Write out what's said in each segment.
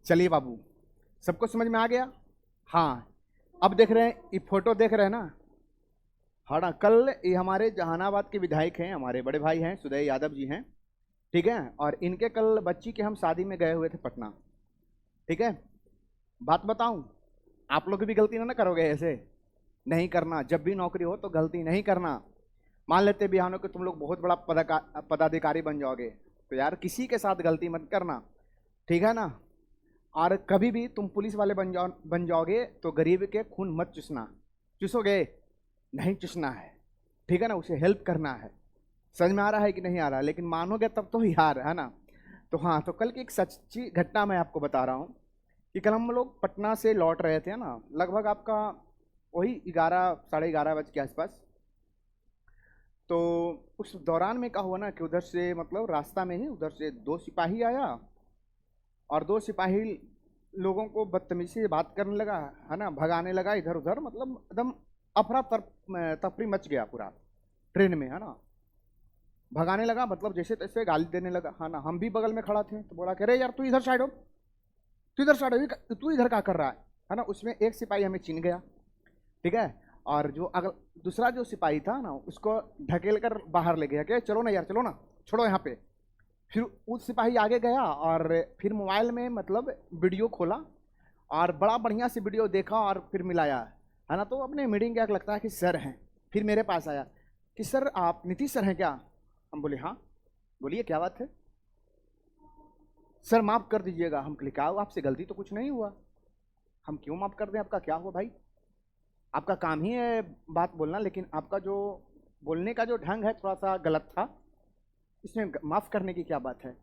चलिए बाबू, सबको समझ में आ गया? हाँ, अब देख रहे हैं, ये फोटो देख रहे हैं ना? हाँ ना, कल ये हमारे जहानाबाद के विधायक हैं, हमारे बड़े भाई हैं, सुदय यादव जी हैं, ठीक है। और इनके कल बच्ची के हम शादी में गए हुए थे पटना, ठीक है। बात बताऊं, आप लोग भी गलती ना करोगे, ऐसे नहीं करना। जब भी नौकरी हो तो गलती नहीं करना। मान लेते बिहानों के तुम लोग बहुत बड़ा पदाधिकारी बन जाओगे, तो यार किसी के साथ गलती मत करना, ठीक है ना। और कभी भी तुम पुलिस वाले बन जाओगे तो गरीब के खून मत चूसना। चूसोगे? नहीं चूसना है, ठीक है ना। उसे हेल्प करना है। समझ में आ रहा है कि नहीं आ रहा है? लेकिन मानोगे तब तो यार, है ना। तो हाँ, तो कल की एक सच्ची घटना मैं आपको बता रहा हूँ कि कल हम लोग पटना से लौट रहे थे ना, लगभग आपका वही 11 साढ़े 11 बजे के आसपास। तो उस दौरान में क्या हुआ ना कि उधर से मतलब रास्ता में ही उधर से दो सिपाही आया, और दो सिपाही लोगों को बदतमीजी से बात करने लगा, है ना, भगाने लगा इधर उधर, मतलब एकदम अफरा तफरी मच गया पूरा ट्रेन में, है ना। भगाने लगा, मतलब जैसे तैसे गाली देने लगा, है ना। हम भी बगल में खड़ा थे तो बोला कि अरे यार तू इधर साइड हो, तू इधर साइड हो, तू इधर क्या कर रहा है ना। उसमें एक सिपाही हमें चिन गया, ठीक है। और जो अगल दूसरा जो सिपाही था ना, उसको ढकेल कर बाहर ले गया कि चलो ना यार, चलो ना, छोड़ो यहाँ पे। फिर उस सिपाही आगे गया और फिर मोबाइल में मतलब वीडियो खोला और बड़ा बढ़िया से वीडियो देखा और फिर मिलाया, है ना। तो अपने मीटिंग क्या लगता है कि सर हैं। फिर मेरे पास आया कि सर आप नीतीश सर हैं क्या? हम बोले हाँ। बोलिए क्या बात है? सर माफ़ कर दीजिएगा। हम कहा क्या हुआ, आपसे गलती तो कुछ नहीं हुआ, हम क्यों माफ़ कर दें? आपका क्या हुआ भाई? आपका काम ही है बात बोलना, लेकिन आपका जो बोलने का जो ढंग है थोड़ा सा गलत था, इसमें माफ़ करने की क्या बात है?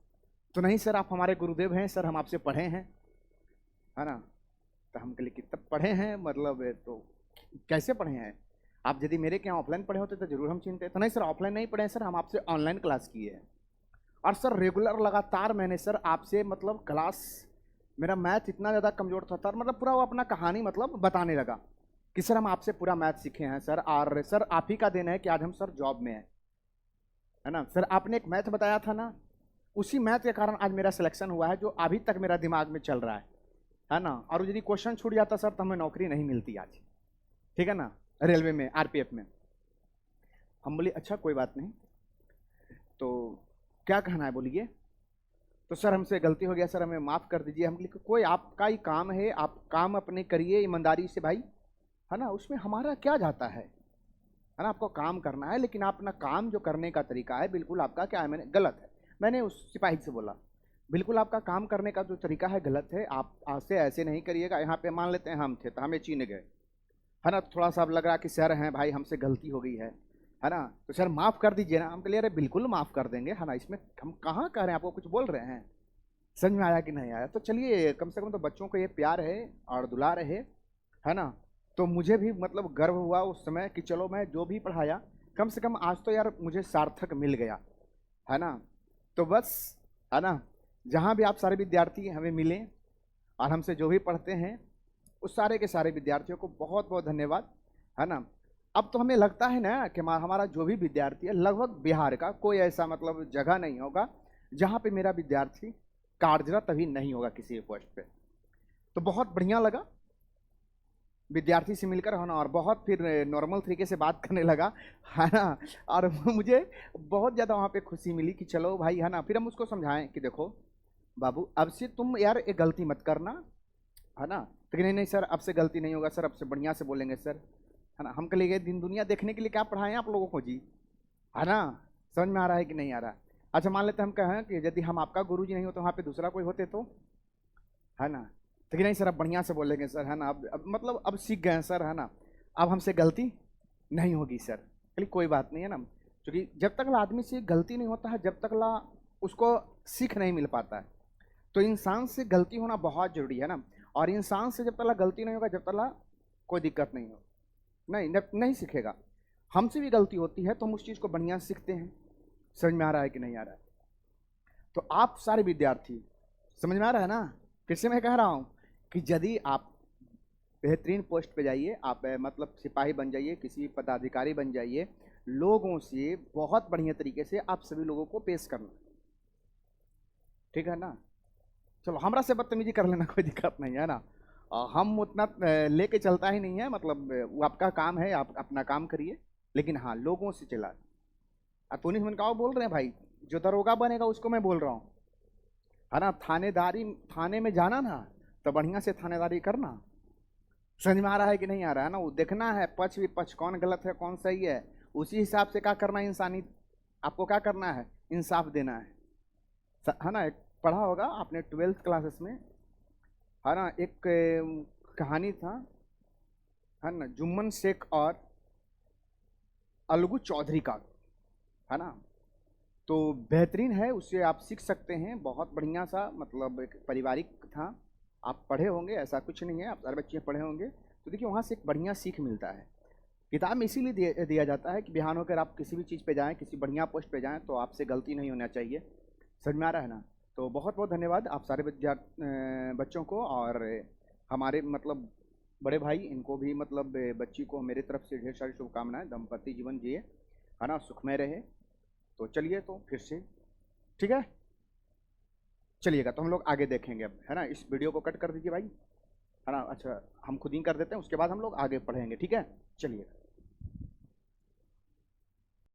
तो नहीं सर, आप हमारे गुरुदेव हैं सर, हम आपसे पढ़े हैं, है ना। तो हम कहे कि तब पढ़े हैं मतलब तो कैसे पढ़े हैं? आप यदि मेरे के यहाँ ऑफलाइन पढ़े होते तो जरूर हम चिंते। तो नहीं सर, ऑफलाइन नहीं पढ़े हैं सर, हम आपसे ऑनलाइन क्लास किए हैं। और सर रेगुलर लगातार मैंने सर आपसे मतलब क्लास, मेरा मैथ इतना ज़्यादा कमजोर था सर, मतलब पूरा वो अपना कहानी मतलब बताने लगा कि सर हम आपसे पूरा मैथ सीखे हैं सर, और सर आप ही का देन है कि आज हम सर जॉब में हैं, है ना। सर आपने एक मैथ बताया था ना, उसी मैथ के कारण आज मेरा सिलेक्शन हुआ है, जो अभी तक मेरा दिमाग में चल रहा है ना। और यदि क्वेश्चन छूट जाता सर तो हमें नौकरी नहीं मिलती आज, ठीक है ना, रेलवे में, आरपीएफ में। हम बोले अच्छा कोई बात नहीं, तो क्या कहना है बोलिए। तो सर हमसे गलती हो गया सर, हमें माफ़ कर दीजिए। हम बोले कोई, आपका ही काम है, आप काम अपने करिए ईमानदारी से भाई, है ना, उसमें हमारा क्या जाता है ना। आपको काम करना है, लेकिन आप अपना काम जो करने का तरीका है बिल्कुल आपका क्या है, मैंने गलत है। मैंने उस सिपाही से बोला बिल्कुल आपका काम करने का जो तरीका है गलत है, आप आज से ऐसे नहीं करिएगा। यहाँ पे मान लेते हैं हम थे तो हमें चीन गए, है ना, थोड़ा सा अब लग रहा कि सर हैं भाई, हमसे गलती हो गई है ना, तो सर माफ़ कर दीजिए ना। हम कह अरे बिल्कुल माफ़ कर देंगे, है ना, इसमें हम कहाँ कह रहे हैं, आपको कुछ बोल रहे हैं। समझ में आया कि नहीं आया? तो चलिए, कम से कम तो बच्चों को ये प्यार है और दुलार है ना। तो मुझे भी मतलब गर्व हुआ उस समय कि चलो मैं जो भी पढ़ाया, कम से कम आज तो यार मुझे सार्थक मिल गया, है ना। तो बस, है ना, जहाँ भी आप सारे विद्यार्थी हमें मिलें और हमसे जो भी पढ़ते हैं, उस सारे के सारे विद्यार्थियों को बहुत बहुत धन्यवाद, है ना। अब तो हमें लगता है ना कि हमारा जो भी विद्यार्थी है, लगभग बिहार का कोई ऐसा मतलब जगह नहीं होगा जहाँ पे मेरा विद्यार्थी कार्यरत अभी नहीं होगा किसी पोस्ट पे। तो बहुत बढ़िया लगा विद्यार्थी से मिलकर, है ना, और बहुत फिर नॉर्मल तरीके से बात करने लगा, है ना। और मुझे बहुत ज़्यादा वहाँ पे खुशी मिली कि चलो भाई, है ना। फिर हम उसको समझाएं कि देखो बाबू, अब से तुम यार एक गलती मत करना, है ना। तो नहीं नहीं सर, अब से गलती नहीं होगा सर, अब से बढ़िया से बोलेंगे सर, है ना। हम कह लिए दिन दुनिया देखने के लिए क्या पढ़ाएं आप लोगों को जी, है ना। समझ में आ रहा है कि नहीं आ रहा? अच्छा मान लेते हम कहें कि यदि हम आपका गुरु जी नहीं हो तो वहाँ पे दूसरा कोई होते तो, है ना। तो कि नहीं सर अब बढ़िया से बोलेंगे सर, है ना, अब मतलब अब सीख गए हैं सर, है ना, अब हमसे गलती नहीं होगी सर। चलिए कोई बात नहीं, है ना। क्योंकि जब तक ला आदमी से गलती नहीं होता है, जब तक ला उसको सीख नहीं मिल पाता है। तो इंसान से गलती होना बहुत जरूरी है ना। और इंसान से जब तक ला गलती नहीं होगा, जब तक ला कोई दिक्कत नहीं हो, नहीं नहीं सीखेगा। हमसे भी गलती होती है तो हम उस चीज़ को बढ़िया से सीखते हैं। समझ में आ रहा है कि नहीं आ रहा है? तो आप सारे विद्यार्थी, समझ में आ रहा है ना? फिर से मैं कह रहा हूँ कि यदि आप बेहतरीन पोस्ट पे जाइए, आप मतलब सिपाही बन जाइए, किसी पदाधिकारी बन जाइए, लोगों से बहुत बढ़िया तरीके से आप सभी लोगों को पेश करना, ठीक है ना। चलो हमरा से बदतमीजी कर लेना, कोई दिक्कत नहीं है ना। हम उतना लेके चलता ही नहीं है, मतलब वो आपका काम है, आप अपना काम करिए, लेकिन हाँ लोगों से चला। तो नहीं मन का बोल रहे हैं भाई, जो दरोगा बनेगा उसको मैं बोल रहा हूँ, है ना। थानेदारी, थाने में जाना ना तो बढ़िया से थानेदारी करना। समझ में आ रहा है कि नहीं आ रहा है ना। वो देखना है पक्ष विपक्ष, कौन गलत है कौन सही है, उसी हिसाब से क्या करना है, इंसानी आपको क्या करना है, इंसाफ देना है। है ना। एक पढ़ा होगा आपने 12th क्लासेस में, है ना, एक कहानी था, है ना, जुम्मन शेख और अलगू चौधरी का, है ना। तो बेहतरीन है, उससे आप सीख सकते हैं, बहुत बढ़िया सा, मतलब एक पारिवारिक था। आप पढ़े होंगे, ऐसा कुछ नहीं है, आप सारे बच्चे पढ़े होंगे। तो देखिए वहाँ से एक बढ़िया सीख मिलता है। किताब में इसीलिए दिया जाता है कि बिहान होकर आप किसी भी चीज़ पे जाएं, किसी बढ़िया पोस्ट पे जाएं, तो आपसे गलती नहीं होना चाहिए। समझ में आ रहा है ना। तो बहुत बहुत धन्यवाद आप सारे बच्चों को, और हमारे मतलब बड़े भाई, इनको भी मतलब बच्ची को मेरे तरफ से ढेर सारी शुभकामनाएं, दंपति जीवन जिए, है ना, सुखमय रहे। तो चलिए तो फिर से, ठीक है, चलिएगा। तो हम लोग आगे देखेंगे अब, है ना। इस वीडियो को कट कर दीजिए भाई, है ना। अच्छा हम खुद ही कर देते हैं, उसके बाद हम लोग आगे पढ़ेंगे, ठीक है, चलिए।